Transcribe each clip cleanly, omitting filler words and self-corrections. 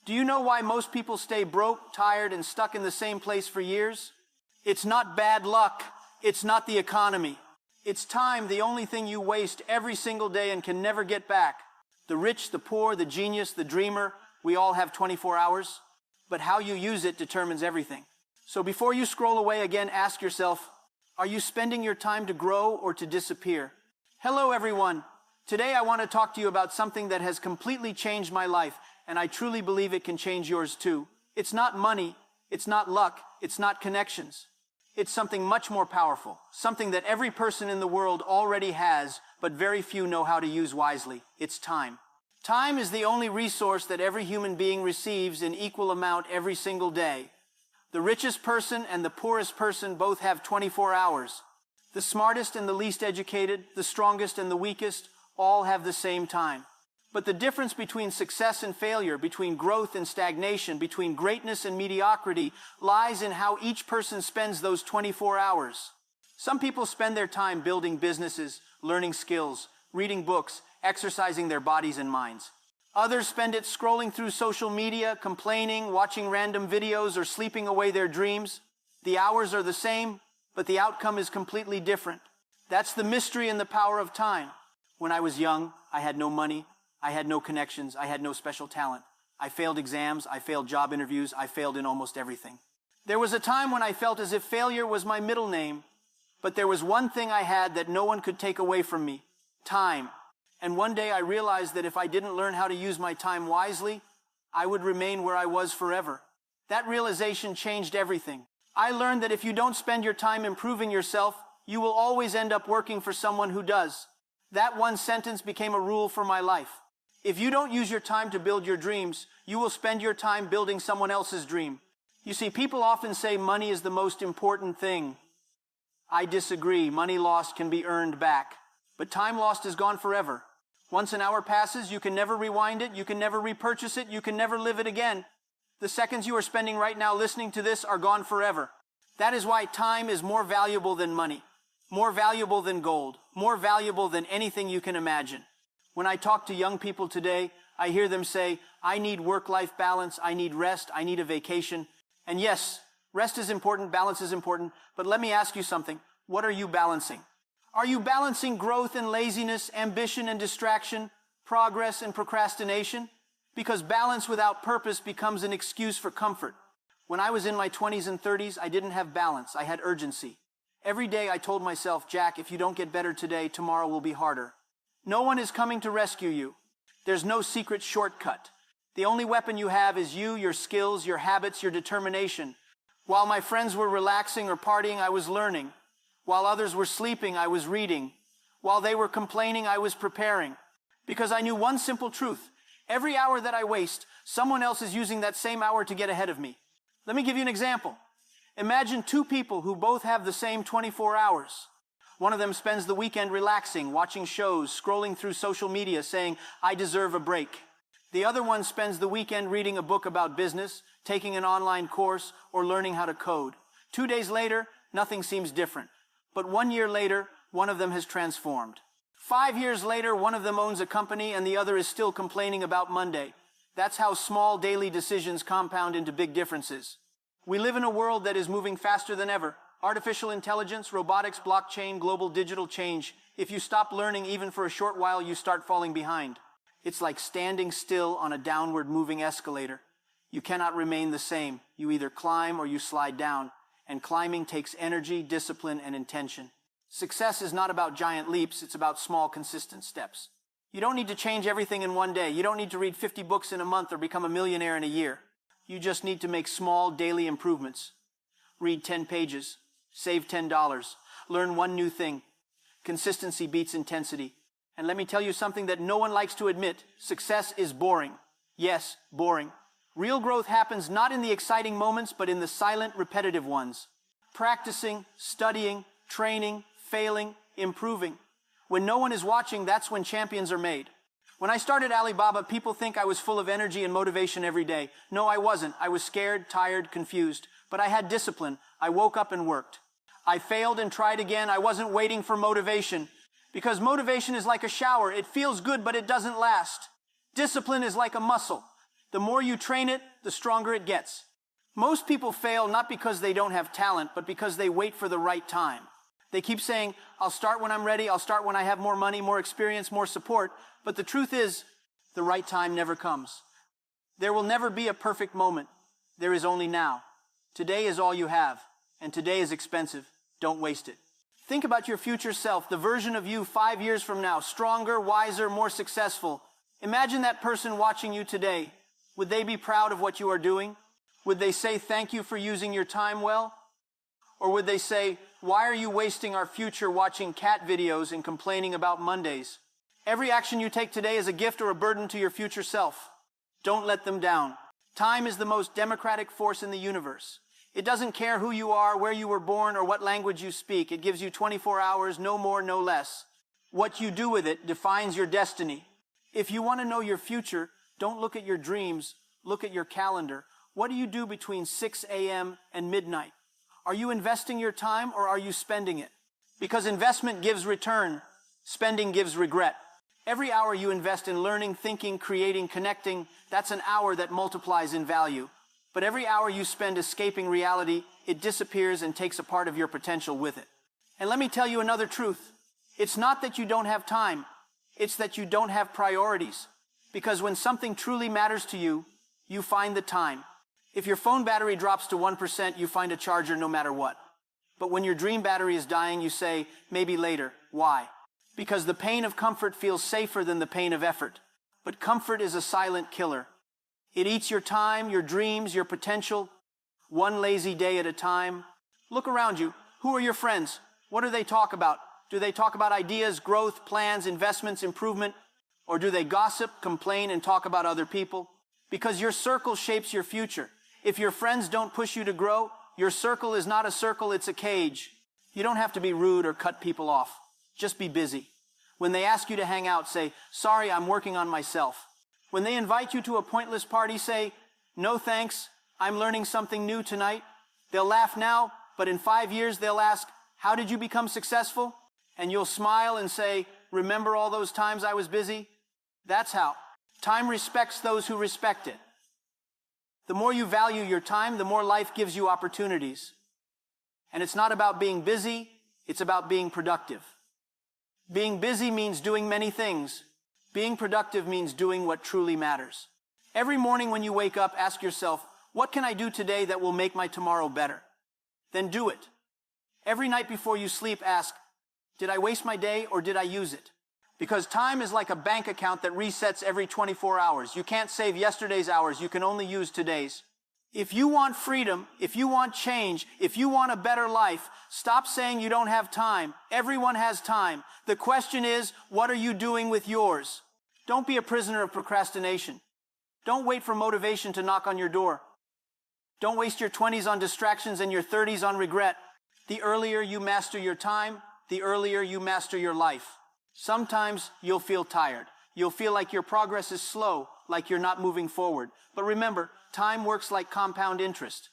Do you know why most people stay broke, tired, and stuck in the same place for years? It's not bad luck. It's not the economy. It's time, the only thing you waste every single day and can never get back. The rich, the poor, the genius, the dreamer, we all have 24 hours. But how you use it determines everything. So before you scroll away again, ask yourself, are you spending your time to grow or to disappear? Hello everyone. Today I want to talk to you about something that has completely changed my life, and I truly believe it can change yours too. It's not money, it's not luck, it's not connections. It's something much more powerful, something that every person in the world already has, but very few know how to use wisely. It's time. Time is the only resource that every human being receives in equal amount every single day. The richest person and the poorest person both have 24 hours. The smartest and the least educated, the strongest and the weakest, all have the same time. But the difference between success and failure, between growth and stagnation, between greatness and mediocrity, lies in how each person spends those 24 hours. Some people spend their time building businesses, learning skills, reading books, exercising their bodies and minds. Others spend it scrolling through social media, complaining, watching random videos, or sleeping away their dreams. The hours are the same, but the outcome is completely different. That's the mystery and the power of time. When I was young, I had no money. I had no connections. I had no special talent. I failed exams. I failed job interviews. I failed in almost everything. There was a time when I felt as if failure was my middle name, but there was one thing I had that no one could take away from me: time. And one day I realized that if I didn't learn how to use my time wisely, I would remain where I was forever. That realization changed everything. I learned that if you don't spend your time improving yourself, you will always end up working for someone who does. That one sentence became a rule for my life. If you don't use your time to build your dreams, you will spend your time building someone else's dream. You see, people often say money is the most important thing. I disagree. Money lost can be earned back. But time lost is gone forever. Once an hour passes, you can never rewind it, you can never repurchase it, you can never live it again. The seconds you are spending right now listening to this are gone forever. That is why time is more valuable than money, more valuable than gold, more valuable than anything you can imagine. When I talk to young people today, I hear them say, I need work-life balance, I need rest, I need a vacation. And yes, rest is important, balance is important, but let me ask you something. What are you balancing? Are you balancing growth and laziness, ambition and distraction, progress and procrastination? Because balance without purpose becomes an excuse for comfort. When I was in my 20s and 30s, I didn't have balance, I had urgency. Every day I told myself, Jack, if you don't get better today, tomorrow will be harder. No one is coming to rescue you. There's no secret shortcut. The only weapon you have is you, your skills, your habits, your determination. While my friends were relaxing or partying, I was learning. While others were sleeping, I was reading. While they were complaining, I was preparing. Because I knew one simple truth. Every hour that I waste, someone else is using that same hour to get ahead of me. Let me give you an example. Imagine two people who both have the same 24 hours. One of them spends the weekend relaxing, watching shows, scrolling through social media, saying, I deserve a break. The other one spends the weekend reading a book about business, taking an online course, or learning how to code. 2 days later, nothing seems different. But 1 year later, one of them has transformed. 5 years later, one of them owns a company and the other is still complaining about Monday. That's how small daily decisions compound into big differences. We live in a world that is moving faster than ever. Artificial intelligence, robotics, blockchain, global digital change. If you stop learning even for a short while, you start falling behind. It's like standing still on a downward moving escalator. You cannot remain the same. You either climb or you slide down. And climbing takes energy, discipline, and intention. Success is not about giant leaps, it's about small, consistent steps. You don't need to change everything in one day. You don't need to read 50 books in a month or become a millionaire in a year. You just need to make small daily improvements. Read 10 pages. Save $10. Learn one new thing. Consistency beats intensity. And let me tell you something that no one likes to admit. Success is boring. Yes, boring. Real growth happens not in the exciting moments, but in the silent, repetitive ones. Practicing, studying, training, failing, improving. When no one is watching, that's when champions are made. When I started Alibaba, people think I was full of energy and motivation every day. No, I wasn't. I was scared, tired, confused. But I had discipline. I woke up and worked. I failed and tried again. I wasn't waiting for motivation. Because motivation is like a shower. It feels good, but it doesn't last. Discipline is like a muscle. The more you train it, the stronger it gets. Most people fail not because they don't have talent, but because they wait for the right time. They keep saying, I'll start when I'm ready, I'll start when I have more money, more experience, more support. But the truth is, the right time never comes. There will never be a perfect moment. There is only now. Today is all you have, and today is expensive. Don't waste it. Think about your future self, the version of you 5 years from now, stronger, wiser, more successful. Imagine that person watching you today. Would they be proud of what you are doing? Would they say thank you for using your time well? Or would they say, why are you wasting our future watching cat videos and complaining about Mondays? Every action you take today is a gift or a burden to your future self. Don't let them down. Time is the most democratic force in the universe. It doesn't care who you are, where you were born, or what language you speak. It gives you 24 hours, no more, no less. What you do with it defines your destiny. If you want to know your future, don't look at your dreams, look at your calendar. What do you do between 6 a.m. and midnight? Are you investing your time or are you spending it? Because investment gives return, spending gives regret. Every hour you invest in learning, thinking, creating, connecting, that's an hour that multiplies in value. But every hour you spend escaping reality, it disappears and takes a part of your potential with it. And let me tell you another truth. It's not that you don't have time. It's that you don't have priorities. Because when something truly matters to you, you find the time. If your phone battery drops to 1%, you find a charger no matter what. But when your dream battery is dying, you say, maybe later. Why? Because the pain of comfort feels safer than the pain of effort. But comfort is a silent killer. It eats your time, your dreams, your potential, one lazy day at a time. Look around you. Who are your friends? What do they talk about? Do they talk about ideas, growth, plans, investments, improvement? Or do they gossip, complain, and talk about other people? Because your circle shapes your future. If your friends don't push you to grow, your circle is not a circle, it's a cage. You don't have to be rude or cut people off. Just be busy. When they ask you to hang out, say, sorry, I'm working on myself. When they invite you to a pointless party, say, no thanks, I'm learning something new tonight. They'll laugh now, but in 5 years they'll ask, how did you become successful? And you'll smile and say, remember all those times I was busy? That's how. Time respects those who respect it. The more you value your time, the more life gives you opportunities. And it's not about being busy, it's about being productive. Being busy means doing many things. Being productive means doing what truly matters. Every morning when you wake up, ask yourself, what can I do today that will make my tomorrow better? Then do it. Every night before you sleep, ask, did I waste my day or did I use it? Because time is like a bank account that resets every 24 hours. You can't save yesterday's hours. You can only use today's. If you want freedom, if you want change, if you want a better life, stop saying you don't have time. Everyone has time. The question is, what are you doing with yours? Don't be a prisoner of procrastination. Don't wait for motivation to knock on your door. Don't waste your 20s on distractions and your 30s on regret. The earlier you master your time, the earlier you master your life. Sometimes you'll feel tired. You'll feel like your progress is slow, like you're not moving forward. But remember, time works like compound interest.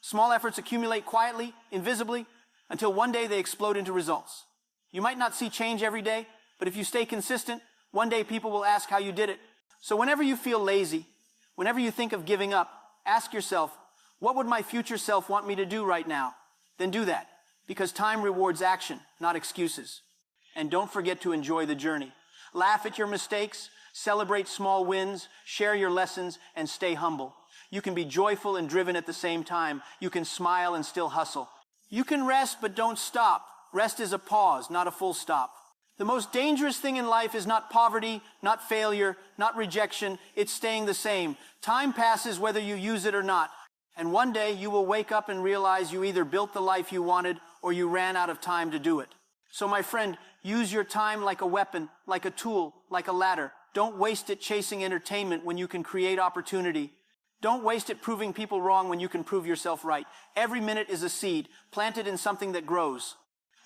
Small efforts accumulate quietly, invisibly, until one day they explode into results. You might not see change every day, but if you stay consistent, one day people will ask how you did it. So whenever you feel lazy, whenever you think of giving up, ask yourself, what would my future self want me to do right now? Then do that, because time rewards action, not excuses. And don't forget to enjoy the journey. Laugh at your mistakes, celebrate small wins, share your lessons, and stay humble. You can be joyful and driven at the same time. You can smile and still hustle. You can rest, but don't stop. Rest is a pause, not a full stop. The most dangerous thing in life is not poverty, not failure, not rejection. It's staying the same. Time passes whether you use it or not. And one day you will wake up and realize you either built the life you wanted or you ran out of time to do it. So my friend, use your time like a weapon, like a tool, like a ladder. Don't waste it chasing entertainment when you can create opportunity. Don't waste it proving people wrong when you can prove yourself right. Every minute is a seed, planted in something that grows.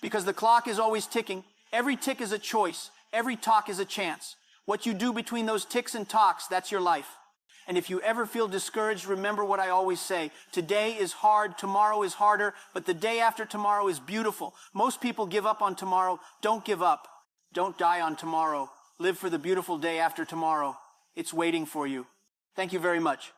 Because the clock is always ticking. Every tick is a choice. Every talk is a chance. What you do between those ticks and talks, that's your life. And if you ever feel discouraged, remember what I always say. Today is hard, tomorrow is harder, but the day after tomorrow is beautiful. Most people give up on tomorrow. Don't give up. Don't die on tomorrow. Live for the beautiful day after tomorrow. It's waiting for you. Thank you very much.